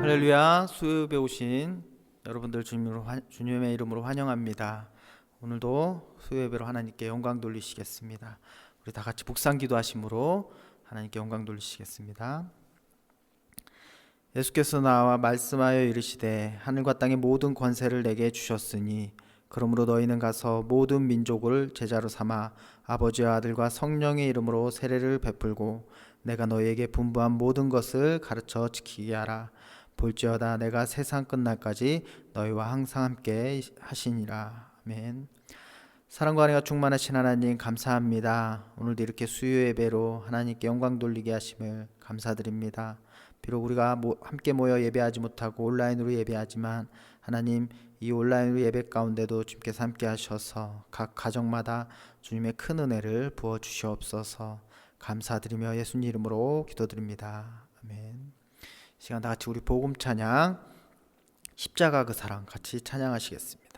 할렐루야. 수요예배 오신 여러분들 주님의 이름으로 환영합니다. 오늘도 수요예배로 하나님께 영광 돌리시겠습니다. 우리 다 같이 묵상 기도하심으로 하나님께 영광 돌리시겠습니다. 예수께서 나와 말씀하여 이르시되 하늘과 땅의 모든 권세를 내게 주셨으니 그러므로 너희는 가서 모든 민족을 제자로 삼아 아버지와 아들과 성령의 이름으로 세례를 베풀고 내가 너희에게 분부한 모든 것을 가르쳐 지키게 하라. 볼지어다 내가 세상 끝날까지 너희와 항상 함께 하시니라. 아멘. 사랑과 은혜가 충만하신 하나님 감사합니다. 오늘도 이렇게 수요 예배로 하나님께 영광 돌리게 하심을 감사드립니다. 비록 우리가 함께 모여 예배하지 못하고 온라인으로 예배하지만 하나님 이 온라인으로 예배 가운데도 주님께서 함께 하셔서 각 가정마다 주님의 큰 은혜를 부어 주시옵소서. 감사드리며 예수님 이름으로 기도드립니다. 아멘. 이 시간 다 같이 우리 복음 찬양 십자가 그 사랑 같이 찬양하시겠습니다.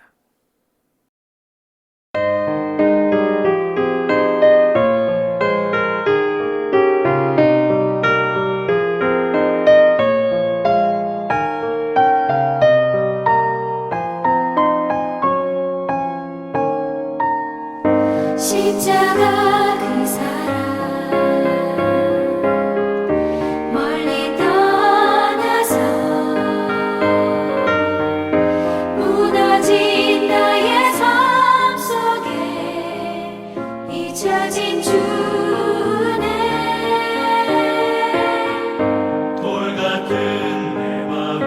십자가 그 사랑 멀리 떠나서 무너진 나의 삶 속에 잊혀진 주네 돌 같은 내 마음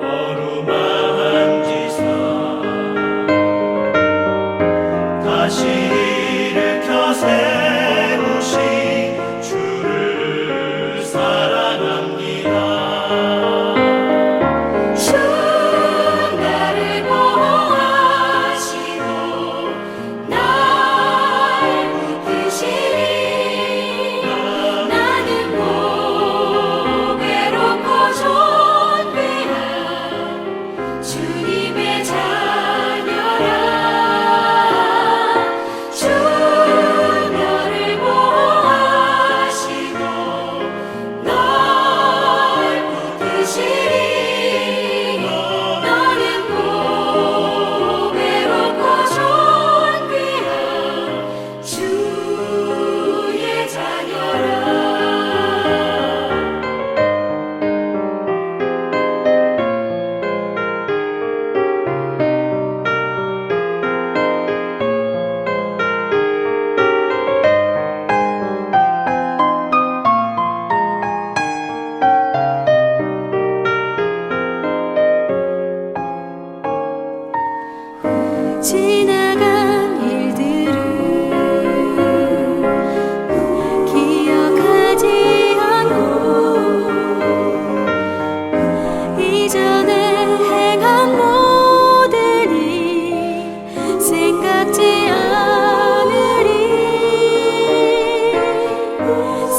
어루만지사 다시 일으켜 세우신 주를 사랑합니다. 주 나를 보호하시고 날 붙드시니 나는 보배롭고 존귀한 주님의 자녀라. 주 너를 보호하시고 널 붙드시니 너는 보배롭고 존귀한 주의 자녀라. 지나간 일들을 기억하지 않고 이전에 행한 모든 일 생각지 않으리.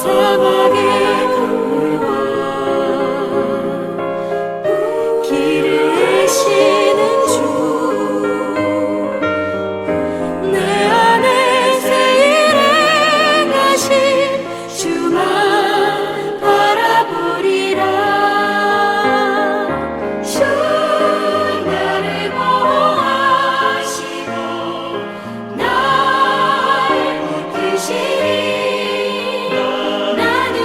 사막의 강물과 길을 아시는 주 내 안에 새 일을 행하신 주만 바라보리라. 주 나를 보호하시고 날 붙드시니 나는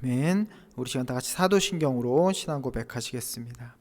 아멘. 우리 시간 다 같이 사도신경으로 신앙 고백하시겠습니다.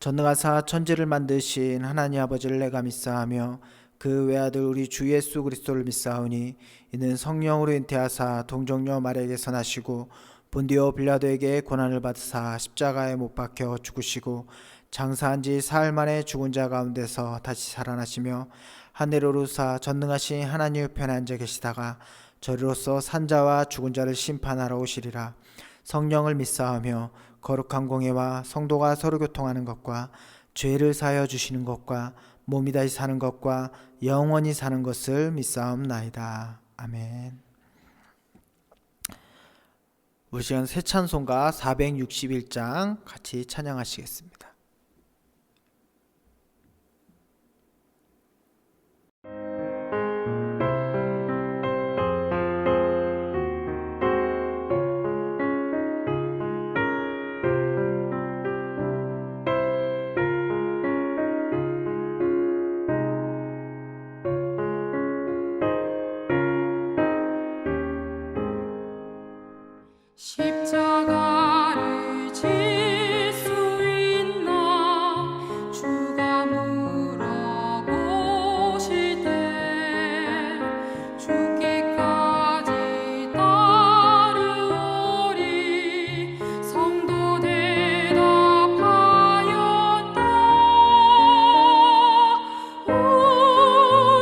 전능하사 천지를 만드신 하나님 아버지를 내가 믿사하며 그 외아들 우리 주 예수 그리스도를 믿사오니 이는 성령으로 잉태하사 동정녀 마리아에게서 나시고 본디오 빌라도에게 고난을 받으사 십자가에 못 박혀 죽으시고 장사한 지 사흘 만에 죽은 자 가운데서 다시 살아나시며 하늘에 오르사 전능하신 하나님 우편에 앉아 계시다가 저리로서 산자와 죽은 자를 심판하러 오시리라. 성령을 믿사하며 거룩한 공예와 성도가 서로 교통하는 것과 죄를 사하여 주시는 것과 몸이 다시 사는 것과 영원히 사는 것을 믿사옵나이다. 아멘. 우리 시간 새 찬송가 461장 같이 찬양하시겠습니다. 십자가를 질 수 있나 주가 물어보실 때 죽기까지 따르오리 성도 대답하였다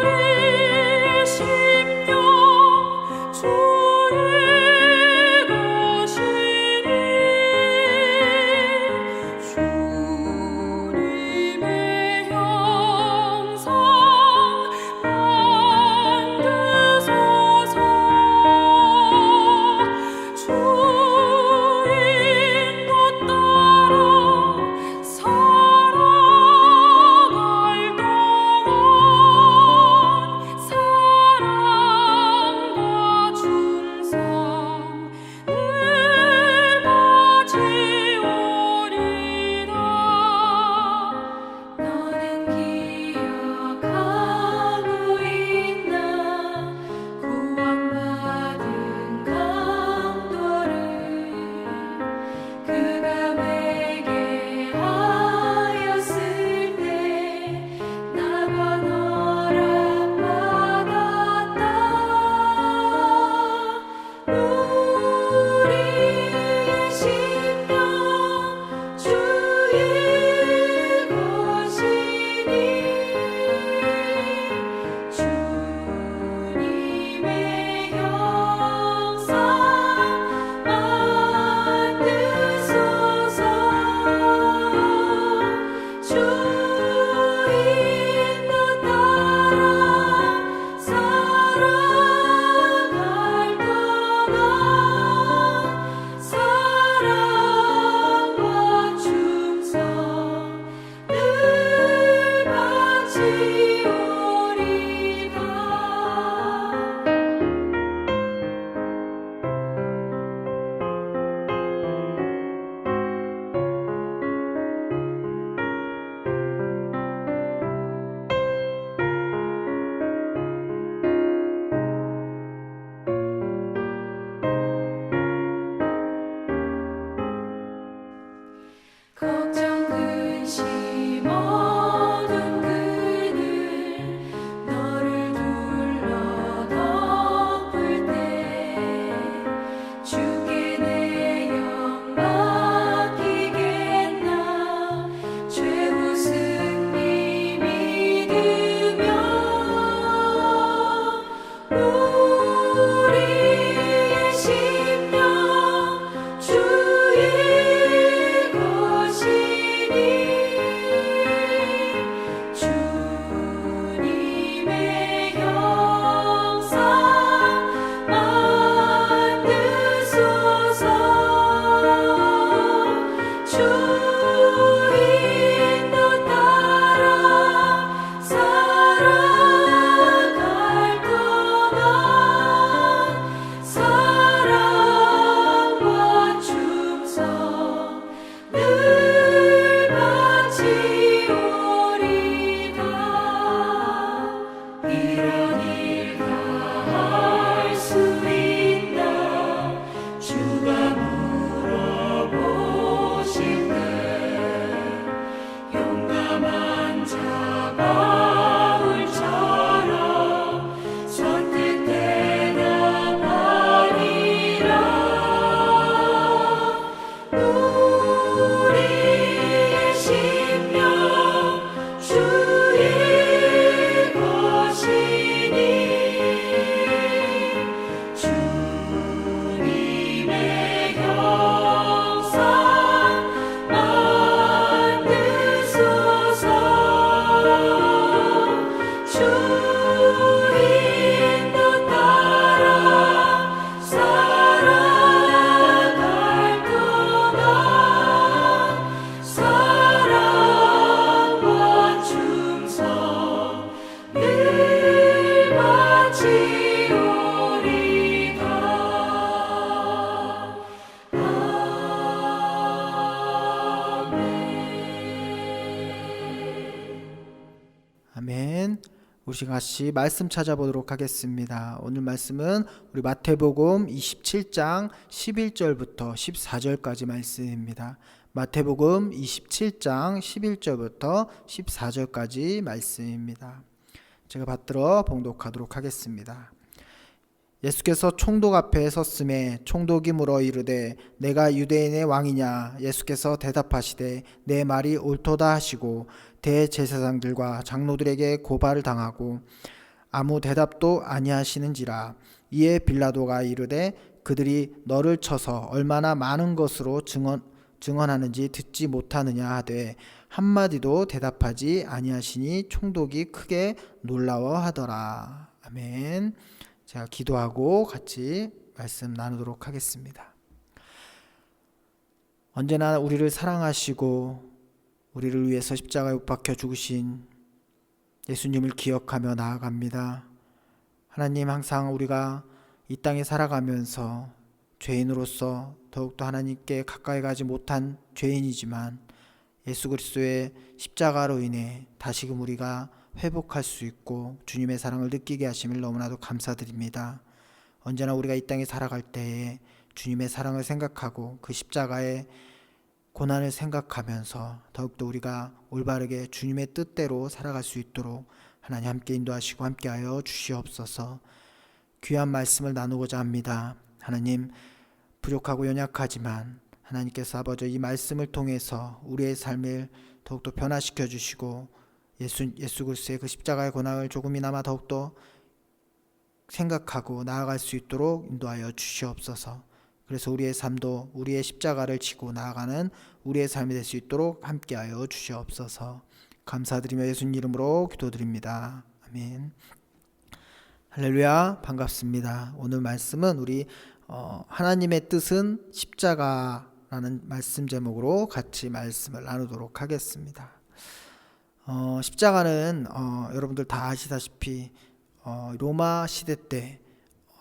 우리의 심령 주의 것이니 우리 같이 말씀 찾아보도록 하겠습니다. 오늘 말씀은 우리 마태복음 27장 11절부터 14절까지 말씀입니다. 마태복음 27장 11절부터 14절까지 말씀입니다. 제가 받들어 봉독하도록 하겠습니다. 예수께서 총독 앞에 섰음에 총독이 물어 이르되 내가 유대인의 왕이냐? 예수께서 대답하시되 내 말이 옳도다 하시고 대제사장들과 장로들에게 고발을 당하고 아무 대답도 아니하시는지라. 이에 빌라도가 이르되 그들이 너를 쳐서 얼마나 많은 것으로 증언하는지 듣지 못하느냐 하되 한마디도 대답하지 아니하시니 총독이 크게 놀라워하더라. 아멘. 제가 기도하고 같이 말씀 나누도록 하겠습니다. 언제나 우리를 사랑하시고 우리를 위해서 십자가에 못 박혀 죽으신 예수님을 기억하며 나아갑니다. 하나님, 항상 우리가 이 땅에 살아가면서 죄인으로서 더욱더 하나님께 가까이 가지 못한 죄인이지만 예수 그리스도의 십자가로 인해 다시금 우리가 회복할 수 있고 주님의 사랑을 느끼게 하심을 너무나도 감사드립니다. 언제나 우리가 이 땅에 살아갈 때에 주님의 사랑을 생각하고 그 십자가의 고난을 생각하면서 더욱더 우리가 올바르게 주님의 뜻대로 살아갈 수 있도록 하나님 함께 인도하시고 함께하여 주시옵소서. 귀한 말씀을 나누고자 합니다. 하나님, 부족하고 연약하지만 하나님께서 아버지 이 말씀을 통해서 우리의 삶을 더욱더 변화시켜 주시고 예수 그리스도의 그 십자가의 고난을 조금이나마 더욱더 생각하고 나아갈 수 있도록 인도하여 주시옵소서. 그래서 우리의 삶도 우리의 십자가를 지고 나아가는 우리의 삶이 될 수 있도록 함께하여 주시옵소서. 감사드리며 예수님 이름으로 기도드립니다. 아멘. 할렐루야, 반갑습니다. 오늘 말씀은 우리 하나님의 뜻은 십자가라는 말씀 제목으로 같이 말씀을 나누도록 하겠습니다. 십자가는 여러분들 다 아시다시피 로마 시대 때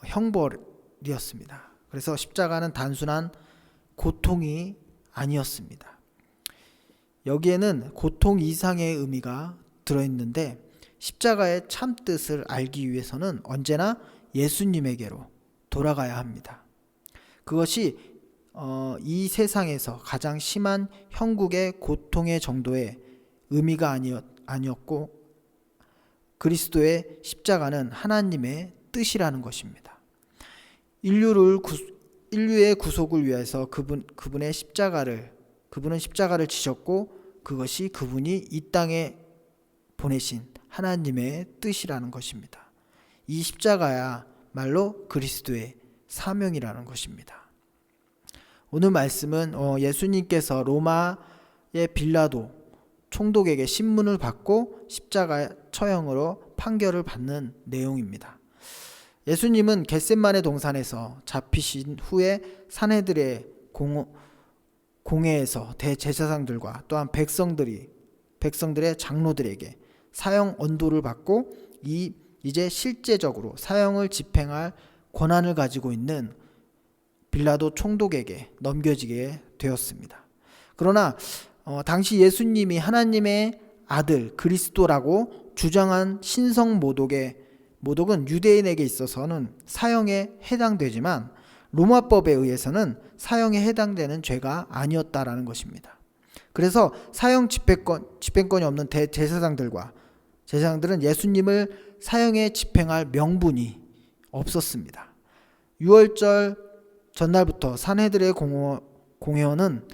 형벌이었습니다. 그래서 십자가는 단순한 고통이 아니었습니다. 여기에는 고통 이상의 의미가 들어있는데 십자가의 참 뜻을 알기 위해서는 언제나 예수님에게로 돌아가야 합니다. 그것이 이 세상에서 가장 심한 형국의 고통의 정도의 의미가 아니었고 그리스도의 십자가는 하나님의 뜻이라는 것입니다. 인류의 구속을 위해서 그분은 십자가를 지셨고 그것이 그분이 이 땅에 보내신 하나님의 뜻이라는 것입니다. 이 십자가야말로 그리스도의 사명이라는 것입니다. 오늘 말씀은 예수님께서 로마의 빌라도 총독에게 신문을 받고 십자가 처형으로 판결을 받는 내용입니다. 예수님은 겟셋마네 동산에서 잡히신 후에 산헤드린의 공회에서 대제사장들과 또한 백성들의 장로들에게 사형 언도를 받고 이제 실제적으로 사형을 집행할 권한을 가지고 있는 빌라도 총독에게 넘겨지게 되었습니다. 그러나 당시 예수님이 하나님의 아들 그리스도라고 주장한 신성 모독은 유대인에게 있어서는 사형에 해당되지만 로마법에 의해서는 사형에 해당되는 죄가 아니었다라는 것입니다. 그래서 사형 집행권이 없는 제사장들은 예수님을 사형에 집행할 명분이 없었습니다. 유월절 전날부터 산헤드린의 공회원은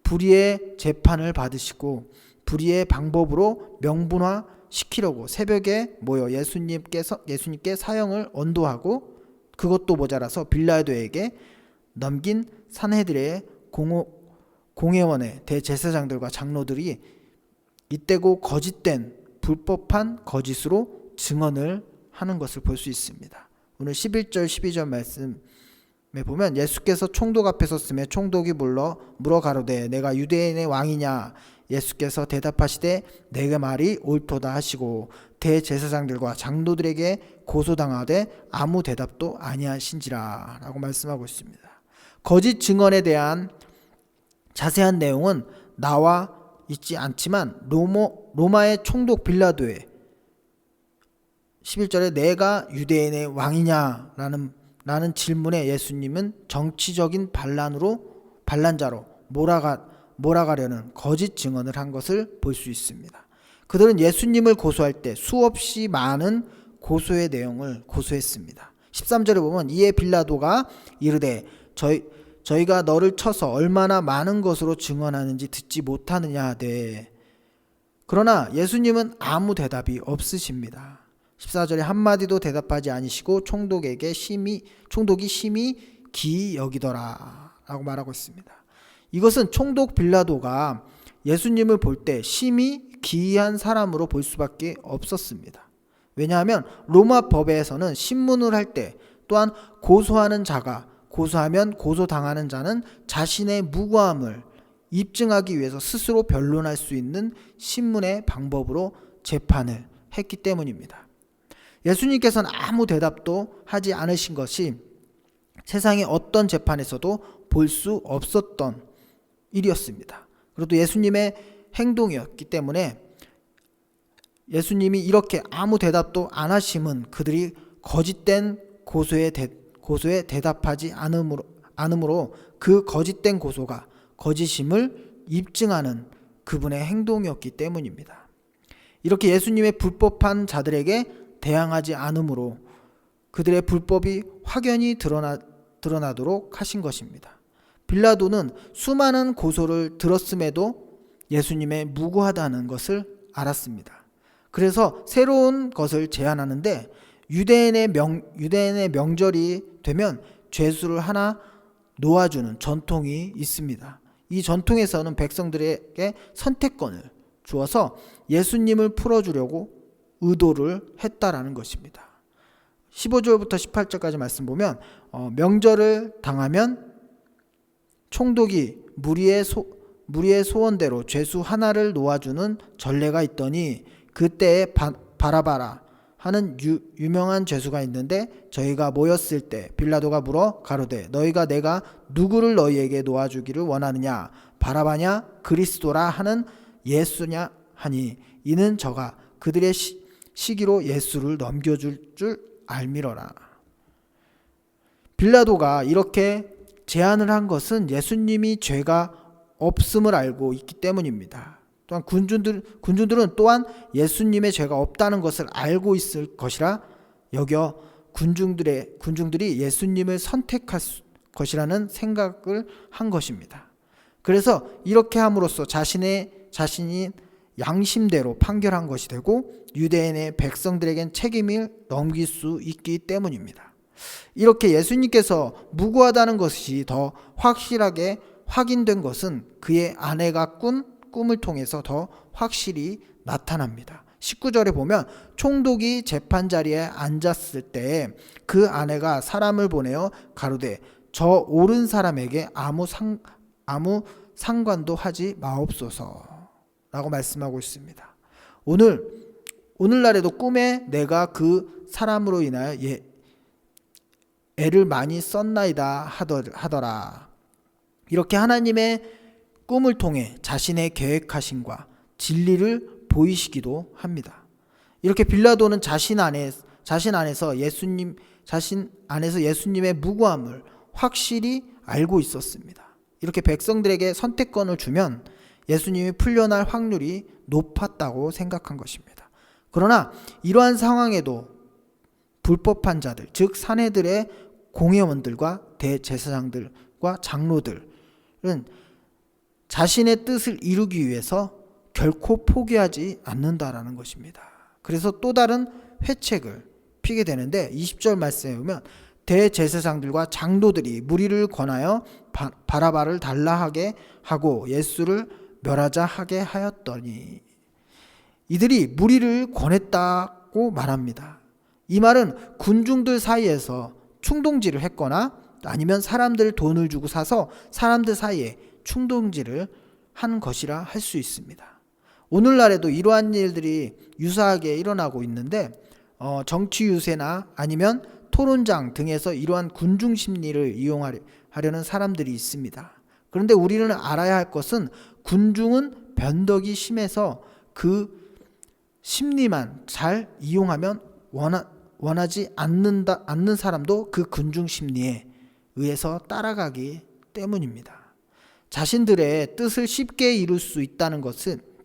불의의 재판을 받으시고 불의의 방법으로 명분화시키려고 새벽에 모여 예수님께 사형을 언도하고 그것도 모자라서 빌라도에게 넘긴 산헤드린의 공회원의 대제사장들과 장로들이 이때고 거짓된 불법한 거짓으로 증언을 하는 것을 볼 수 있습니다. 오늘 11절 12절 말씀에 보면 예수께서 총독 앞에 섰음에 총독이 물어 가로되 내가 유대인의 왕이냐? 예수께서 대답하시되 내가 말이 옳도다 하시고 대제사장들과 장로들에게 고소당하되 아무 대답도 아니하신지라 라고 말씀하고 있습니다. 거짓 증언에 대한 자세한 내용은 나와 있지 않지만 로마의 총독 빌라도의 11절에 내가 유대인의 왕이냐라는 질문에 예수님은 정치적인 반란자로 몰아가려는 거짓 증언을 한 것을 볼 수 있습니다. 그들은 예수님을 고소할 때 수없이 많은 고소의 내용을 고소했습니다. 13절에 보면 이에 빌라도가 이르되 저희가 너를 쳐서 얼마나 많은 것으로 증언하는지 듣지 못하느냐 하되, 그러나 예수님은 아무 대답이 없으십니다. 14절에 한마디도 대답하지 아니시고 총독이 심히 기이 여기더라 라고 말하고 있습니다. 이것은 총독 빌라도가 예수님을 볼 때 심히 기이한 사람으로 볼 수밖에 없었습니다. 왜냐하면 로마 법에서는 신문을 할 때 또한 고소하면 고소당하는 자는 자신의 무고함을 입증하기 위해서 스스로 변론할 수 있는 신문의 방법으로 재판을 했기 때문입니다. 예수님께서는 아무 대답도 하지 않으신 것이 세상의 어떤 재판에서도 볼 수 없었던 일이었습니다. 그리고 또 예수님의 행동이었기 때문에 예수님이 이렇게 아무 대답도 안 하심은 그들이 거짓된 고소에 대답하지 않으므로 그 거짓된 고소가 거짓임을 입증하는 그분의 행동이었기 때문입니다. 이렇게 예수님의 불법한 자들에게 대항하지 않으므로 그들의 불법이 확연히 드러나도록 하신 것입니다. 빌라도는 수많은 고소를 들었음에도 예수님의 무고하다는 것을 알았습니다. 그래서 새로운 것을 제안하는데 유대인의 명절이 되면 죄수를 하나 놓아주는 전통이 있습니다. 이 전통에서는 백성들에게 선택권을 주어서 예수님을 풀어주려고 의도를 했다라는 것입니다. 15절부터 18절까지 말씀 보면 명절을 당하면 총독이 무리의 소원대로 죄수 하나를 놓아주는 전례가 있더니 그때에 바라바라 하는 유명한 죄수가 있는데 저희가 모였을 때 빌라도가 물어 가로되 너희가 내가 누구를 너희에게 놓아주기를 원하느냐 바라바냐 그리스도라 하는 예수냐 하니 이는 저가 그들의 시기로 예수를 넘겨줄 줄 알미러라. 빌라도가 이렇게 제안을 한 것은 예수님이 죄가 없음을 알고 있기 때문입니다. 또한 군중들은 또한 예수님의 죄가 없다는 것을 알고 있을 것이라 여겨 군중들이 예수님을 선택할 것이라는 생각을 한 것입니다. 그래서 이렇게 함으로써 자신이 양심대로 판결한 것이 되고 유대인의 백성들에겐 책임을 넘길 수 있기 때문입니다. 이렇게 예수님께서 무고하다는 것이 더 확실하게 확인된 것은 그의 아내가 꾼 꿈을 통해서 더 확실히 나타납니다. 19절에 보면 총독이 재판자리에 앉았을 때 그 아내가 사람을 보내어 가로되 저 옳은 사람에게 아무 상관도 하지 마옵소서 라고 말씀하고 있습니다. 오늘날에도 꿈에 내가 그 사람으로 인하여 애를 많이 썼나이다 하더라. 이렇게 하나님의 꿈을 통해 자신의 계획하심과 진리를 보이시기도 합니다. 이렇게 빌라도는 자신 안에서 예수님의 무고함을 확실히 알고 있었습니다. 이렇게 백성들에게 선택권을 주면 예수님이 풀려날 확률이 높았다고 생각한 것입니다. 그러나 이러한 상황에도 불법한 자들, 즉 사내들의 공회원들과 대제사장들과 장로들은 자신의 뜻을 이루기 위해서 결코 포기하지 않는다라는 것입니다. 그래서 또 다른 회책을 피게 되는데 20절 말씀에 보면 대제사장들과 장로들이 무리를 권하여 바라바를 달라하게 하고 예수를 멸하자 하게 하였더니 이들이 무리를 권했다고 말합니다. 이 말은 군중들 사이에서 충동질을 했거나 아니면 사람들 돈을 주고 사서 사람들 사이에 충동질을 한 것이라 할 수 있습니다. 오늘날에도 이러한 일들이 유사하게 일어나고 있는데 정치 유세나 아니면 토론장 등에서 이러한 군중 심리를 이용하려는 사람들이 있습니다. 그런데 우리는 알아야 할 것은 군중은 변덕이 심해서 그 심리만 잘 이용하면 원하지 않는 사람도 그 군중 심리에 의해서 따라가기 때문입니다. 자신들의 뜻을 쉽게 이룰 수 있다는 것입니다.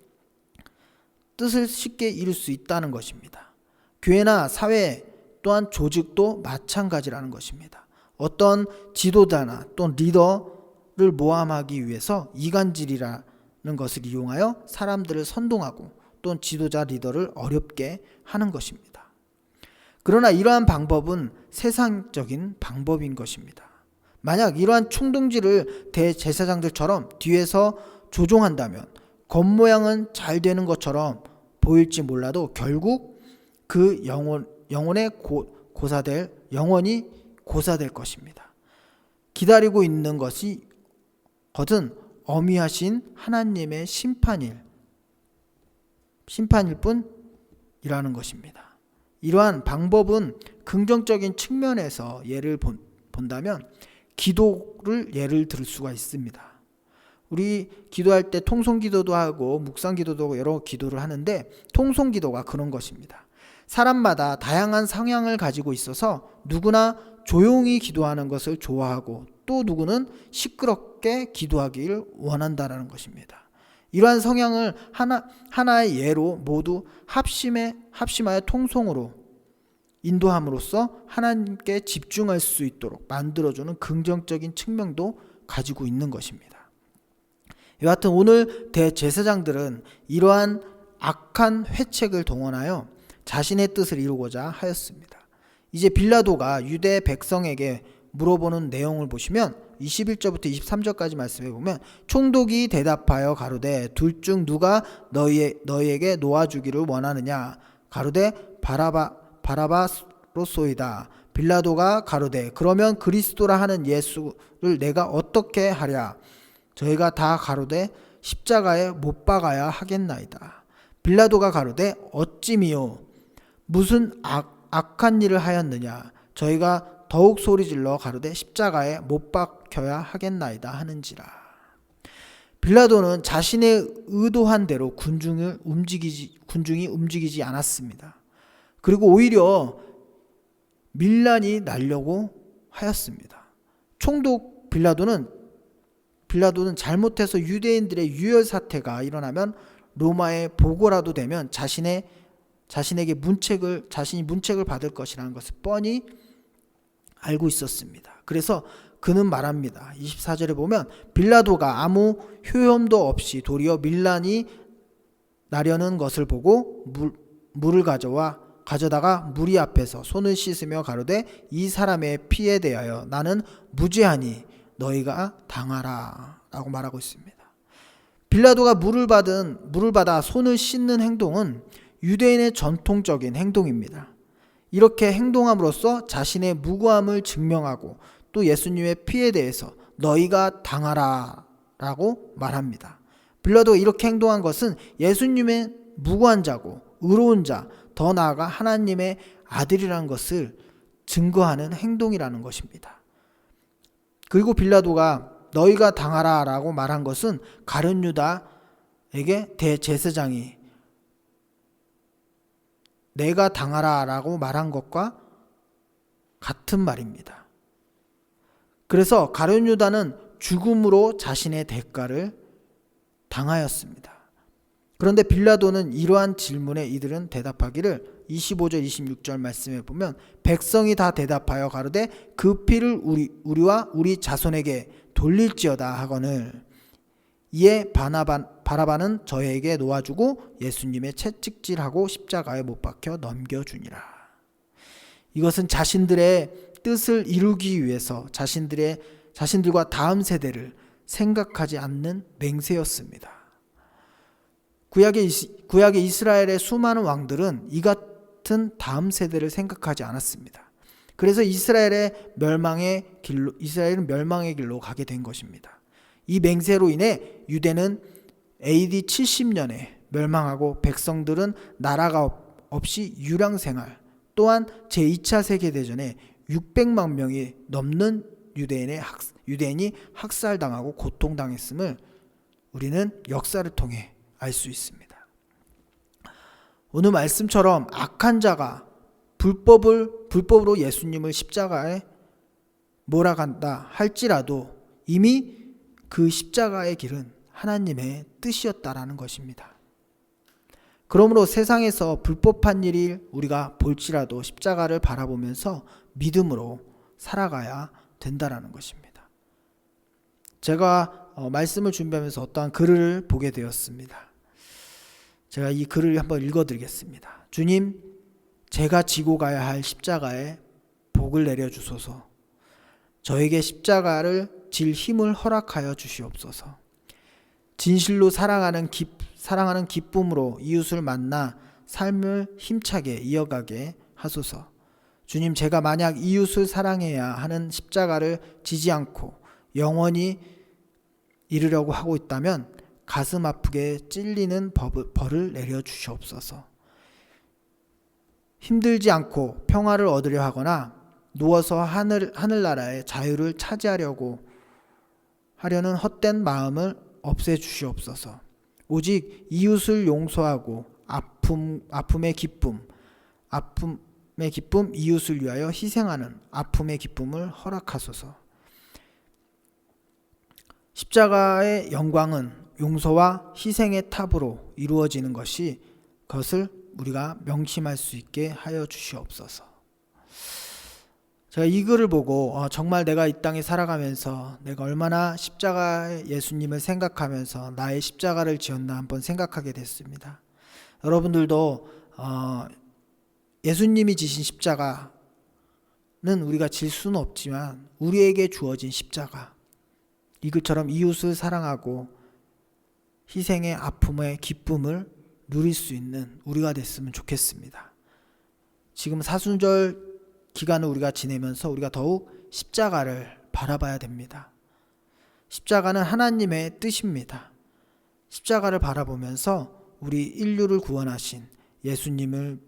교회나 사회 또한 조직도 마찬가지라는 것입니다. 어떤 지도자나 또는 리더를 모함하기 위해서 이간질이라는 것을 이용하여 사람들을 선동하고 또는 지도자 리더를 어렵게 하는 것입니다. 그러나 이러한 방법은 세상적인 방법인 것입니다. 만약 이러한 충동질을 대제사장들처럼 뒤에서 조종한다면 겉모양은 잘 되는 것처럼 보일지 몰라도 결국 그 영혼이 고사될 것입니다. 기다리고 있는 것은 어미하신 하나님의 심판일 뿐이라는 것입니다. 이러한 방법은 긍정적인 측면에서 예를 본다면 기도를 예를 들 수가 있습니다. 우리 기도할 때 통성기도도 하고 묵상기도도 하고 여러 기도를 하는데 통성기도가 그런 것입니다. 사람마다 다양한 성향을 가지고 있어서 누구나 조용히 기도하는 것을 좋아하고 또 누구는 시끄럽게 기도하기를 원한다라는 것입니다. 이러한 성향을 하나의 예로 모두 합심하여 통성으로 인도함으로써 하나님께 집중할 수 있도록 만들어주는 긍정적인 측면도 가지고 있는 것입니다. 이와 같은 오늘 대제사장들은 이러한 악한 회책을 동원하여 자신의 뜻을 이루고자 하였습니다. 이제 빌라도가 유대 백성에게 물어보는 내용을 보시면 21절부터 23절까지 말씀해 보면 총독이 대답하여 가로되 둘 중 누가 너희에게 놓아주기를 원하느냐 가로되 바라바로소이다. 빌라도가 가로되 그러면 그리스도라 하는 예수를 내가 어떻게 하랴 저희가 다 가로되 십자가에 못 박아야 하겠나이다. 빌라도가 가로되 어찌미요 무슨 악한 일을 하였느냐 저희가 더욱 소리질러 가로되 십자가에 못 박혀야 하겠나이다 하는지라. 빌라도는 자신의 의도한 대로 군중이 움직이지 않았습니다. 그리고 오히려 밀란이 나려고 하였습니다. 총독 빌라도는 잘못해서 유대인들의 유혈 사태가 일어나면 로마에 보고라도 되면 자신이 문책을 받을 것이라는 것을 뻔히 알고 있었습니다. 그래서 그는 말합니다. 24절에 보면 빌라도가 아무 효험도 없이 도리어 밀란이 나려는 것을 보고 물을 가져다가 무리 앞에서 손을 씻으며 가로되 이 사람의 피에 대하여 나는 무죄하니 너희가 당하라 라고 말하고 있습니다. 빌라도가 물을 받아 손을 씻는 행동은 유대인의 전통적인 행동입니다. 이렇게 행동함으로써 자신의 무고함을 증명하고 또 예수님의 피에 대해서 너희가 당하라 라고 말합니다. 빌라도가 이렇게 행동한 것은 예수님의 무고한 자고 의로운 자, 더 나아가 하나님의 아들이라는 것을 증거하는 행동이라는 것입니다. 그리고 빌라도가 너희가 당하라 라고 말한 것은 가룟 유다에게 대제사장이 내가 당하라 라고 말한 것과 같은 말입니다. 그래서 가룟 유다는 죽음으로 자신의 대가를 당하였습니다. 그런데 빌라도는 이러한 질문에 이들은 대답하기를 25절 26절 말씀에 보면 백성이 다 대답하여 가로되 그 피를 우리와 우리 자손에게 돌릴지어다 하거늘 이에 바라바는 저에게 놓아주고 예수님의 채찍질하고 십자가에 못 박혀 넘겨주니라. 이것은 자신들의 뜻을 이루기 위해서 자신들과 다음 세대를 생각하지 않는 맹세였습니다. 구약의 이스라엘의 수많은 왕들은 이 같은 다음 세대를 생각하지 않았습니다. 그래서 이스라엘은 멸망의 길로 가게 된 것입니다. 이 맹세로 인해 유대는 AD 70년에 멸망하고 백성들은 나라가 없이 유랑생활, 또한 제2차 세계대전에 600만 명이 넘는 유대인이 학살당하고 고통당했음을 우리는 역사를 통해 알 수 있습니다. 오늘 말씀처럼 악한 자가 불법으로 예수님을 십자가에 몰아간다 할지라도 이미 그 십자가의 길은 하나님의 뜻이었다라는 것입니다. 그러므로 세상에서 불법한 일을 우리가 볼지라도 십자가를 바라보면서 믿음으로 살아가야 된다라는 것입니다. 제가 말씀을 준비하면서 어떠한 글을 보게 되었습니다. 제가 이 글을 한번 읽어드리겠습니다. 주님, 제가 지고 가야 할 십자가에 복을 내려주소서. 저에게 십자가를 질 힘을 허락하여 주시옵소서. 진실로 사랑하는 기쁨으로 이웃을 만나 삶을 힘차게 이어가게 하소서. 주님, 제가 만약 이웃을 사랑해야 하는 십자가를 지지 않고 영원히 이루려고 하고 있다면 가슴 아프게 찔리는 벌을 내려주시옵소서. 힘들지 않고 평화를 얻으려 하거나 누워서 하늘나라의 자유를 차지하려고 하려는 헛된 마음을 없애주시옵소서. 오직 이웃을 용서하고 아픔의 기쁨, 이웃을 위하여 희생하는 아픔의 기쁨을 허락하소서. 십자가의 영광은 용서와 희생의 탑으로 이루어지는 것을 우리가 명심할 수 있게 하여 주시옵소서. 제가 이 글을 보고 정말 내가 이 땅에 살아가면서 내가 얼마나 십자가의 예수님을 생각하면서 나의 십자가를 지었나 한번 생각하게 됐습니다. 여러분들도 예수님이 지신 십자가는 우리가 질 수는 없지만 우리에게 주어진 십자가, 이 글처럼 이웃을 사랑하고 희생의 아픔의 기쁨을 누릴 수 있는 우리가 됐으면 좋겠습니다. 지금 사순절 기간을 우리가 지내면서 우리가 더욱 십자가를 바라봐야 됩니다. 십자가는 하나님의 뜻입니다. 십자가를 바라보면서 우리 인류를 구원하신 예수님을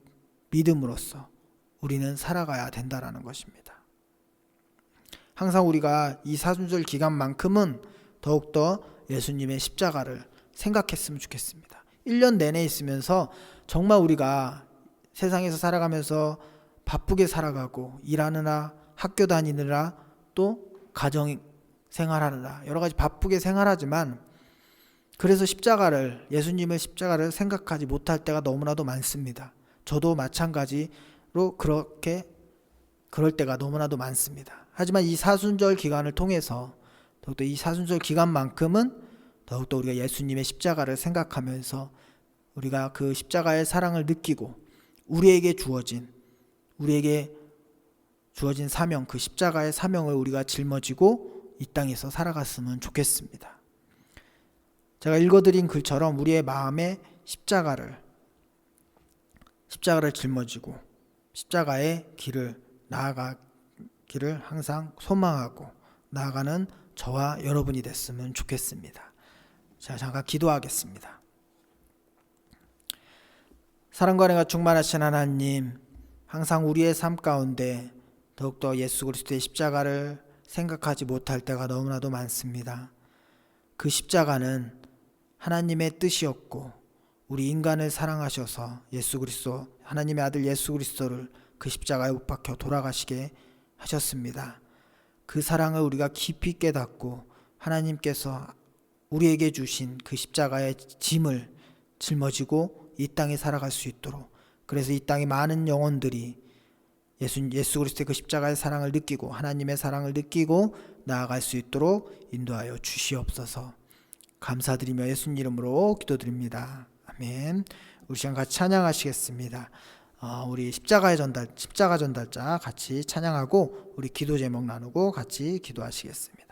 믿음으로써 우리는 살아가야 된다라는 것입니다. 항상 우리가 이 사순절 기간만큼은 더욱더 예수님의 십자가를 생각했으면 좋겠습니다. 1년 내내 있으면서 정말 우리가 세상에서 살아가면서 바쁘게 살아가고 일하느라 학교 다니느라 또 가정 생활하느라 여러 가지 바쁘게 생활하지만 그래서 예수님의 십자가를 생각하지 못할 때가 너무나도 많습니다. 저도 마찬가지로 그럴 때가 너무나도 많습니다. 하지만 이 사순절 기간을 통해서 더욱더 이 사순절 기간만큼은 더욱더 우리가 예수님의 십자가를 생각하면서 우리가 그 십자가의 사랑을 느끼고 우리에게 주어진 사명, 그 십자가의 사명을 우리가 짊어지고 이 땅에서 살아갔으면 좋겠습니다. 제가 읽어드린 글처럼 우리의 마음에 십자가를 짊어지고 십자가의 길을 나아가기를 항상 소망하고 나아가는 저와 여러분이 됐으면 좋겠습니다. 자, 잠깐 기도하겠습니다. 사랑과 은혜가 충만하신 하나님, 항상 우리의 삶 가운데 더욱더 예수 그리스도의 십자가를 생각하지 못할 때가 너무나도 많습니다. 그 십자가는 하나님의 뜻이었고 우리 인간을 사랑하셔서 하나님의 아들 예수 그리스도를 그 십자가에 못 박혀 돌아가시게 하셨습니다. 그 사랑을 우리가 깊이 깨닫고 하나님께서 우리에게 주신 그 십자가의 짐을 짊어지고 이 땅에 살아갈 수 있도록, 그래서 이 땅에 많은 영혼들이 예수 그리스도의 그 십자가의 사랑을 느끼고 하나님의 사랑을 느끼고 나아갈 수 있도록 인도하여 주시옵소서. 감사드리며 예수님 이름으로 기도드립니다. 아멘. 우리 시간 같이 찬양하시겠습니다. 우리 십자가 전달자 같이 찬양하고 우리 기도 제목 나누고 같이 기도하시겠습니다.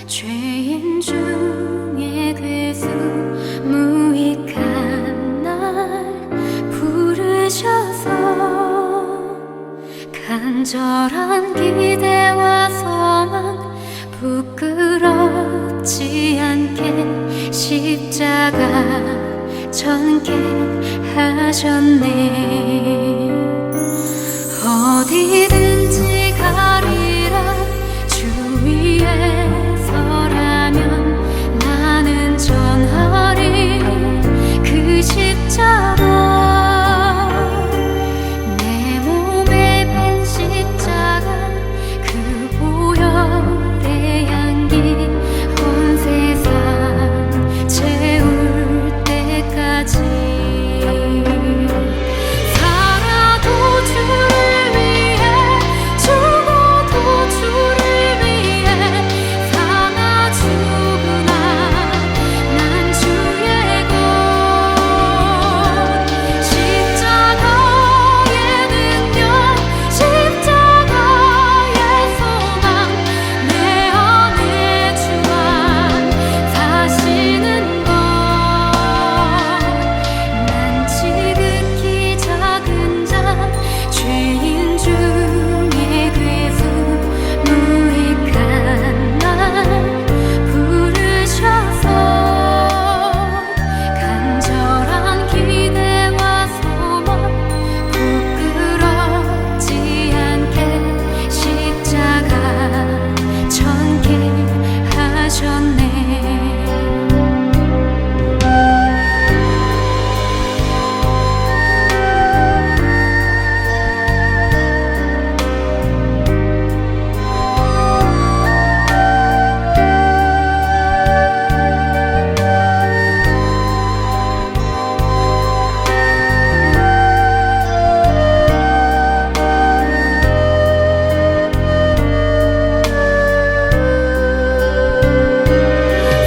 죄인 중에 괴수 무익한 날 부르셔 간절한 기대와 소망 부끄럽지 않게 십자가 전개하셨네. 어디든지 가리라 주 위에 서라면 나는 전하리 그 십자가. 내 몸에 밴 십자가 그 보혈의 향기 온 세상 채울 때까지 살아도 주를 위해 죽어도 주를 위해 사나 죽으나 난 주의 것. 십자가의 능력 십자가의 소망 내 안에 주만 사시는 것. 난 지극히 작은 자 죄인 중에 괴수 무익한 날 부르셔서 간절한 기대와 소망 부끄럽지 않게 십자가 전개하셨네.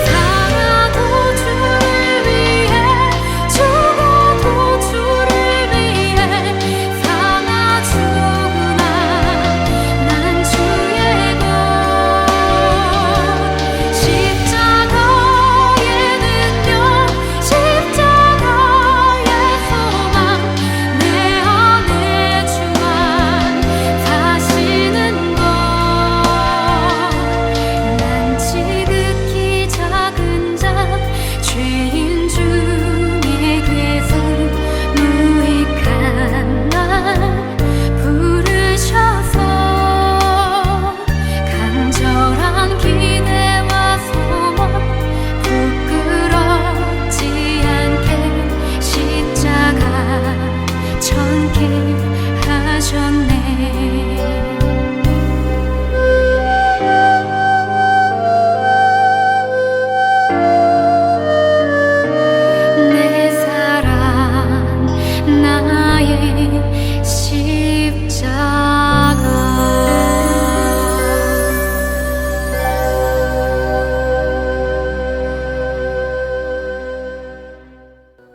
살아도 주를 위해 죽어도 주를 위해 사나 죽으나 난 주의 것. 십자가의 능력 십자가의 소망 내 안에 주만 사시는 것. 난 지극히 작은 자 죄인 중에 괴수 무익한 날 부르셔서 간절한 기대와 소망 부끄럽지 않게 십자가 전개하셨네. 내 사랑 나의 십자가.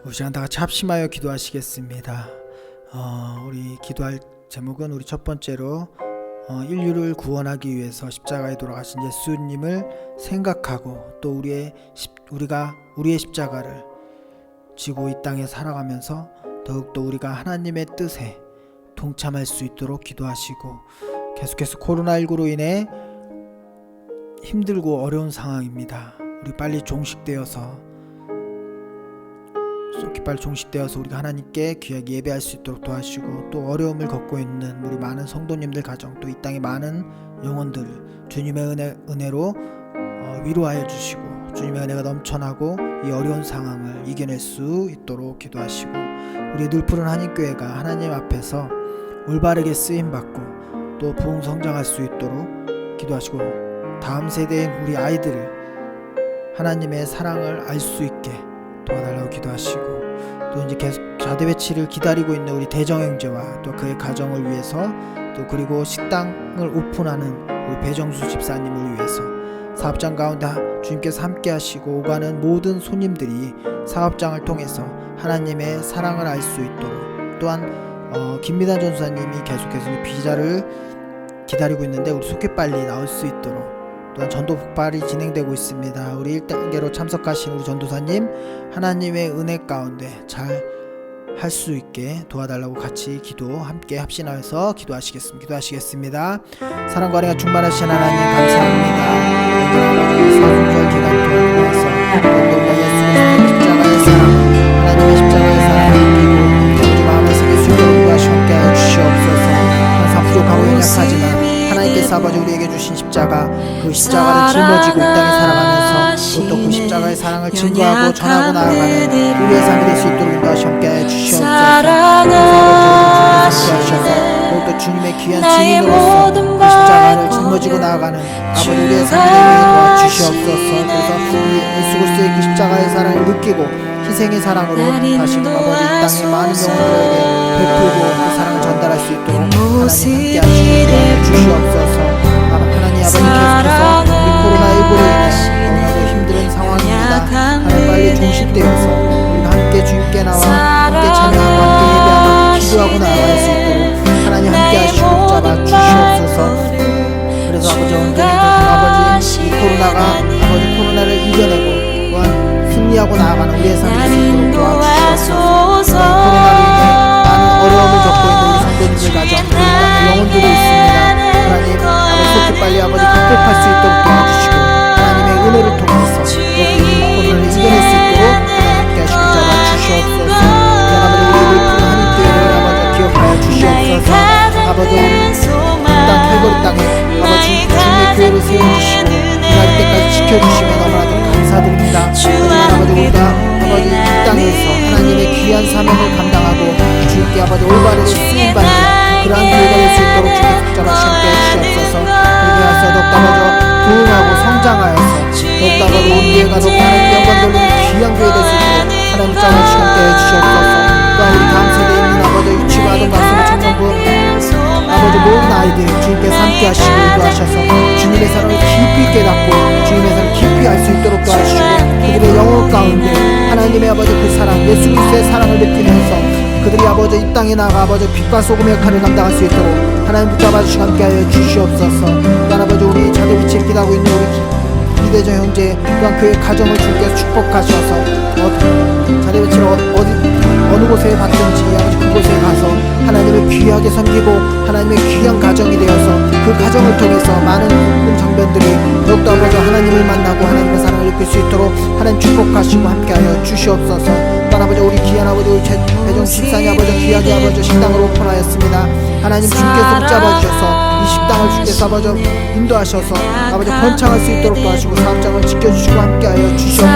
우리 시간 다 같이 합심하여 기도하시겠습니다. 우리 기도할 제목은 우리 첫 번째로 인류를 구원하기 위해서 십자가에 돌아가신 예수님을 생각하고 또 우리가 우리의 십자가를 지고 이 땅에 살아가면서 더욱더 우리가 하나님의 뜻에 동참할 수 있도록 기도하시고, 계속해서 코로나19로 인해 힘들고 어려운 상황입니다. 우리 빨리 속히 빨리 종식되어서 우리가 하나님께 귀하게 예배할 수 있도록 도와주시고, 또 어려움을 겪고 있는 우리 많은 성도님들 가정, 또 이 땅의 많은 영혼들 주님의 은혜로 위로하여 주시고, 주님의 은혜가 넘쳐나고 이 어려운 상황을 이겨낼 수 있도록 기도하시고, 우리 늘푸른 한인교회가 하나님 앞에서 올바르게 쓰임받고 또 부흥 성장할 수 있도록 기도하시고, 다음 세대인 우리 아이들을 하나님의 사랑을 알 수 있게 도와달라고 기도하시고, 또 이제 계속 자대 배치를 기다리고 있는 우리 대정형제와 또 그의 가정을 위해서, 또 그리고 식당을 오픈하는 우리 배정수 집사님을 위해서, 사업장 가운데 주님께서 함께 하시고 오가는 모든 손님들이 사업장을 통해서 하나님의 사랑을 알 수 있도록, 또한 김미단 전사님이 계속해서 비자를 기다리고 있는데 우리 속히 빨리 나올 수 있도록, 또한 전도 폭발이 진행되고 있습니다. 우리 1단계로 참석하신 우리 전도사님 하나님의 은혜 가운데 잘 할 수 있게 도와달라고 같이 기도 함께 합심하여서 기도하시겠습니다. 사랑과 은혜가 충만하신 하나님 감사합니다. 언제나 사순절 기간 통해서 우리가 예수 그리스도의 십자가의 사랑, 하나님의 십자가의 사랑을 느끼고 아버지 마음에 새길 수 있도록 도와주시고 함께하여 주시옵소서. 항상 부족하고 연약하지만 하나님께서 아버지 우리에게 주신 십자가, 그 십자가를 짊어지고 이 땅에 살아가면서 또 그 십자가의 사랑을 증거하고 전하고 나아가는 우리의 삶이 될 수 있도록 인도하시고 함께하여 주시옵소서. 또 주님의 귀한 증인으로서 그 십자가를 짊어지고 나아가는 아버지 우리의 삶이 되게 도와주시옵소서. 그래서 우리 예수 그리스도의 그 십자가의 사랑을 느끼고 희생의 사랑으로 다시금 아버지 이 땅의 많은 영혼들에게 베풀고 그 사랑을 전달할 수 있도록 하나님 함께 하시고 주시옵소서. 하나님 아버지 계속해서 이 코로나19로 인해 너무나도 힘든 상황입니다. 하나님 빨리 종식되어서 우리가 함께 주님께 나와 함께 찬양하고 함께 예배하고 기도하고 나아갈 수 있도록 하나님 함께 하시고 붙잡아 주시옵소서. 그래서 아버지 언제든지 아버지 이 코로나를 이겨내고 또한 승리하고 나아가는 우리의 삶이 될 수 있도록 도와주시옵소서. 코로나로 인해 많은 어려움을 겪고 있는 우리 성도님들 가정, 우리 땅의 영혼들이 있습니다. 하나님 아버지 속히 빨리 아버지 극복할 수 있도록 도와주시고 하나님의 은혜를 통해서 코로나를 이겨낼 수 있도록 하나님 함께 하시고 잡아 주시옵소서. 아버지 우리를 부른 하나님께를 아버지 기억하여 주시옵소서. 아버지 땅 calvary 땅에 아버지 주님의 교회를 세워주시고 그날 때까지 지켜주시며 너무나도 감사드립니다. 아버지 우리가 아버지 이 땅에서 하나님의 귀한 사명을 감당하고 주님께 아버지 올바르게 쓰임받는 그러한 교회가 될 수 있도록 주님 붙잡아 함께 해주시옵소서. 그렇게 하여서 더욱더 아버지 부흥하고 성장하여서 더욱더 아버지 온 교회가 더욱더 하나님 영광 돌리는 귀한 교회 될 수 있도록 하나님 붙잡아 함께 해주시옵소서. 또한 우리 다음 세대에 있는 아버지 유치부 아동 말씀의 청년부 아버지 모든 아이들 주님께서 함께 하시고 인도하셔서 주님의 사랑을 깊이 깨닫고 주님의 사랑을 깊이 알 수 있도록 도와주시고 그들의 영혼 가운데 하나님의 아버지 그 사랑 예수 그리스도의 사랑을 느끼면서 그들이 아버지 이 땅에 나가 아버지 빛과 소금의 역할을 감당할 수 있도록 하나님 붙잡아 주시고 함께하여 주시옵소서. 또한 아버지 우리 자녀 빛을 기다고 있는 우리 이대정 형제 또한 그의 가정을 주님께서 축복하셔서 자녀 빛을 어느 곳에 갔든지 아버지 그곳에 가서 하나님을 귀하게 섬기고 하나님의 귀한 가정이 되어서 그 가정을 통해서 많은 장변들이 더욱더 아버지 하나님을 만나고 하나님의 사랑을 느낄 수 있도록 하나님 축복하시고 함께하여 주시옵소서. 또한 아버지 우리 귀한 아버지 우리 배정 집사님 아버지 귀하게 아버지 식당을 오픈하였습니다. 하나님 주께서 붙잡아주셔서 이 식당을 주께서 아버지 인도하셔서 아버지 번창할 수 있도록 도와주시고 사업장을 지켜주시고 함께하여 주시옵소서.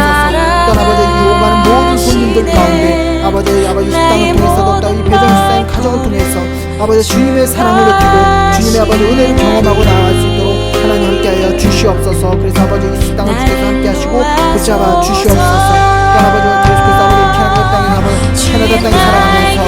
또한 아버지 이 오가는 모든 손님들 가운데 아버지 식당을 통해서 더욱더 이 배정 집사님 가정을 통해서 아버지 주님의 사랑을 느끼고 주님의 아버지 은혜를 경험하고 나아갈 수 있도록 하나님 함께하여 주시옵소서. 그래서 아버지 이 식당을 주께서 함께하시고 붙잡아 주시옵소서. 또한 아버지 계속해서 아버지 캐나다 땅에 살아가면서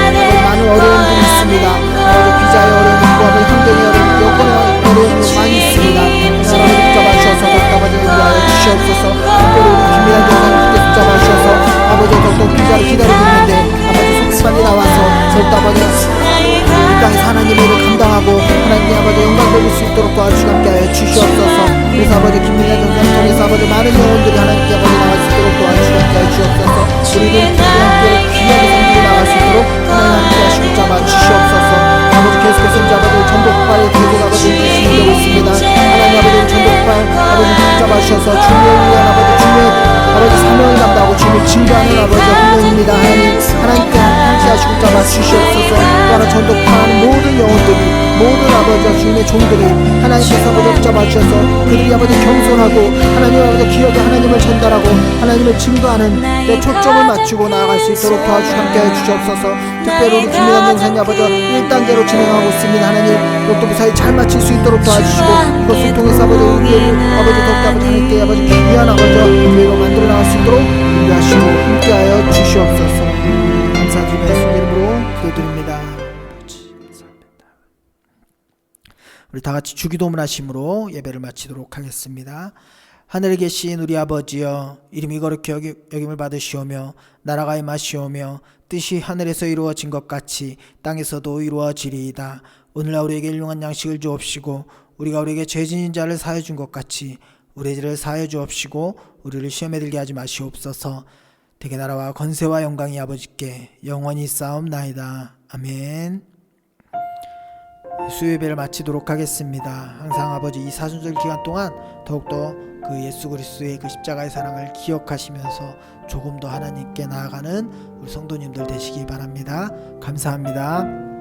아버지 많은 어려움들이 있습니다. 아버지 비자의 어려움이 있고 아버지 환경의 어려움이 있고 여건의 어려움이 많이 있습니다. 아버지 붙잡아 주셔서 아버지 인도하여 주시옵소서. 특별히 우리 김미란 전사님 주께 붙잡아 주셔서 아버지 더욱더 비자를 기다리고 있는데 아버지 속히 빨리 나와서 절대 아버지 이 땅에서 하나님의 일을 감당하고 하나님의 아버지 영광 돌릴 수 있도록 도와주시고 함께하여 주시옵소서. 그래서 아버지 김미란 전사님 통해서 아버지 많은 영혼들이 하나님께 아버지 나갈 수 있도록 도와주시고 함께하여 주시옵소서. 우리들 함께 귀하게 섬기고 나갈 수 있도록 하나님 함께하시고 잡아 주시옵소서. 아버지 계속해서 이제 아버지 전복발의 계속 아버지 진행되고 있습니다. 하나님 아버지 전복발 아버지 잡아 주셔서 주님을 위한 아버지 사명을 감당하고 주님을 증거하는 아버지 훈련입니다. 하나님께 함께하시고 잡아 주시옵소서. 또한 전복파하는 모든 영혼들이 모든 아버지와 주님의 종들이 하나님께서 아버지 잡아 주셔서 그들이 아버지 겸손하고 하나님 아버지 기억에 하나님을 전달하고 하나님을 증거하는 내 초점을 맞추고 나아갈 수 있도록 도와주시고 함께해 주시옵소서. 특별히 우리 김미란 전사님 아버지 1단계로 진행하고 있습니다. 하나님 로또 무사히 잘 마칠 수 있도록 도와주시고 이것을 통해서 아버지 우리를 아버지 더욱더 아버지 하나님께 아버지 귀한 아버지와 교회로 만들어 나갈 수 있도록 인도하시고 함께하여 주시옵소서. 감사드리며 예수 이름으로 기도드립니다. 우리 다같이 주기도문 하심으로 예배를 마치도록 하겠습니다. 하늘에 계신 우리 아버지여, 이름이 거룩히 여김을 받으시오며 나라가 임하시오며 뜻이 하늘에서 이루어진 것 같이 땅에서도 이루어지리이다. 오늘날 우리에게 일용한 양식을 주옵시고 우리가 우리에게 죄진인 자를 사하여 준 것 같이 우리 죄를 사하여 주옵시고 우리를 시험에 들게 하지 마시옵소서. 대개 나라와 권세와 영광이 아버지께 영원히 쌓옵나이다. 아멘. 수요예배를 마치도록 하겠습니다. 항상 아버지 이 사순절 기간 동안 더욱더 그 예수 그리스도의 그 십자가의 사랑을 기억하시면서 조금 더 하나님께 나아가는 우리 성도님들 되시기 바랍니다. 감사합니다.